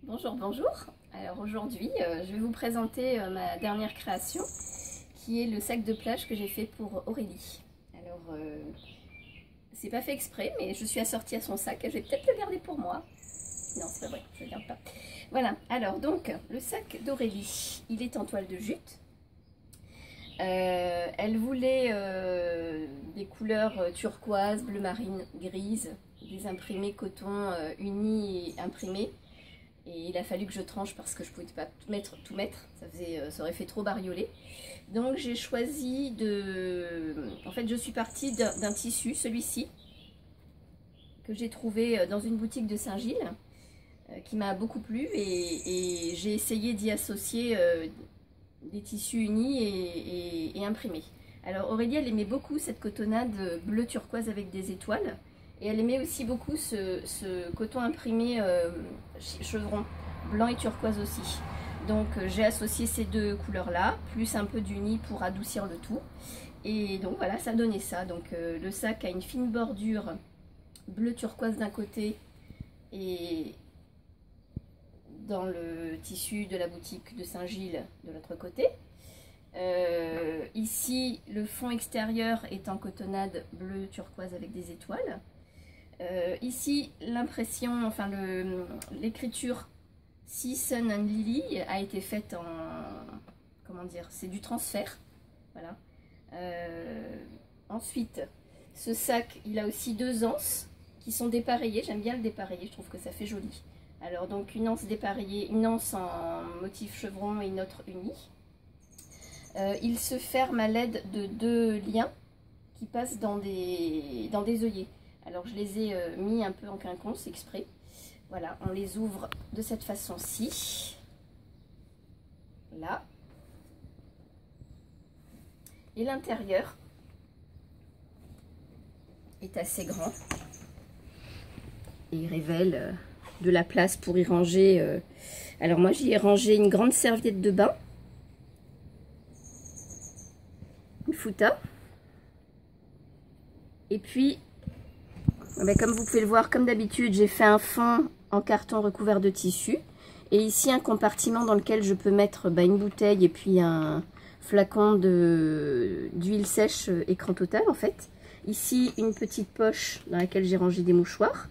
Bonjour, bonjour. Alors aujourd'hui, je vais vous présenter ma dernière création qui est le sac de plage que j'ai fait pour Aurélie. Alors, c'est pas fait exprès, mais je suis assortie à son sac et je vais peut-être le garder pour moi. Non, c'est pas vrai, je ne le garde pas. Voilà, alors donc, le sac d'Aurélie, il est en toile de jute. Elle voulait des couleurs turquoise, bleu marine, grise, des imprimés coton unis et imprimés. Et il a fallu que je tranche parce que je ne pouvais pas tout mettre, ça aurait fait trop bariolé. Donc j'ai choisi de... En fait, je suis partie d'un tissu, celui-ci, que j'ai trouvé dans une boutique de Saint-Gilles, qui m'a beaucoup plu. Et j'ai essayé d'y associer des tissus unis et imprimés. Alors Aurélie, elle aimait beaucoup cette cotonnade bleu turquoise avec des étoiles. Et elle aimait aussi beaucoup ce coton imprimé chevron, blanc et turquoise aussi. Donc j'ai associé ces deux couleurs-là, plus un peu d'uni pour adoucir le tout. Et donc voilà, ça donnait ça. Donc le sac a une fine bordure bleu turquoise d'un côté et dans le tissu de la boutique de Saint-Gilles de l'autre côté. Ici, le fond extérieur est en cotonnade bleu turquoise avec des étoiles. Ici, l'impression, enfin l'écriture Sea, Sun and Lily a été faite en, comment dire, c'est du transfert, voilà. Ensuite, ce sac, il a aussi deux anses qui sont dépareillées, j'aime bien le dépareiller, je trouve que ça fait joli. Alors donc une anse dépareillée, une anse en motif chevron et une autre unie. Il se ferme à l'aide de deux liens qui passent dans des œillets. Alors je les ai mis un peu en quinconce exprès. Voilà, on les ouvre de cette façon-ci. Là. Et l'intérieur est assez grand. Et il révèle de la place pour y ranger. Alors moi j'y ai rangé une grande serviette de bain. Une fouta. Et puis... comme vous pouvez le voir, comme d'habitude, j'ai fait un fond en carton recouvert de tissu. Et ici, un compartiment dans lequel je peux mettre une bouteille et puis un flacon d'huile sèche écran total, en fait. Ici, une petite poche dans laquelle j'ai rangé des mouchoirs.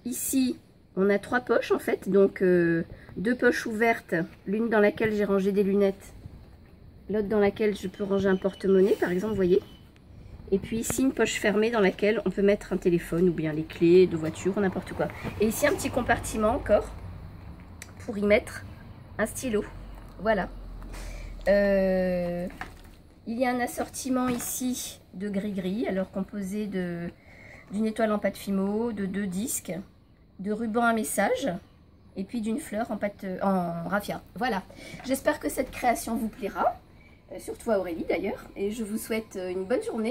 Ici, on a trois poches, en fait. Donc, deux poches ouvertes. L'une dans laquelle j'ai rangé des lunettes. L'autre dans laquelle je peux ranger un porte-monnaie, par exemple, vous voyez. Et puis ici, une poche fermée dans laquelle on peut mettre un téléphone ou bien les clés de voiture ou n'importe quoi. Et ici, un petit compartiment encore pour y mettre un stylo. Voilà. Il y a un assortiment ici de gris-gris, alors composé d'une étoile en pâte fimo, de deux disques, de ruban à message et puis d'une fleur en raffia. Voilà. J'espère que cette création vous plaira, surtout à Aurélie d'ailleurs. Et je vous souhaite une bonne journée.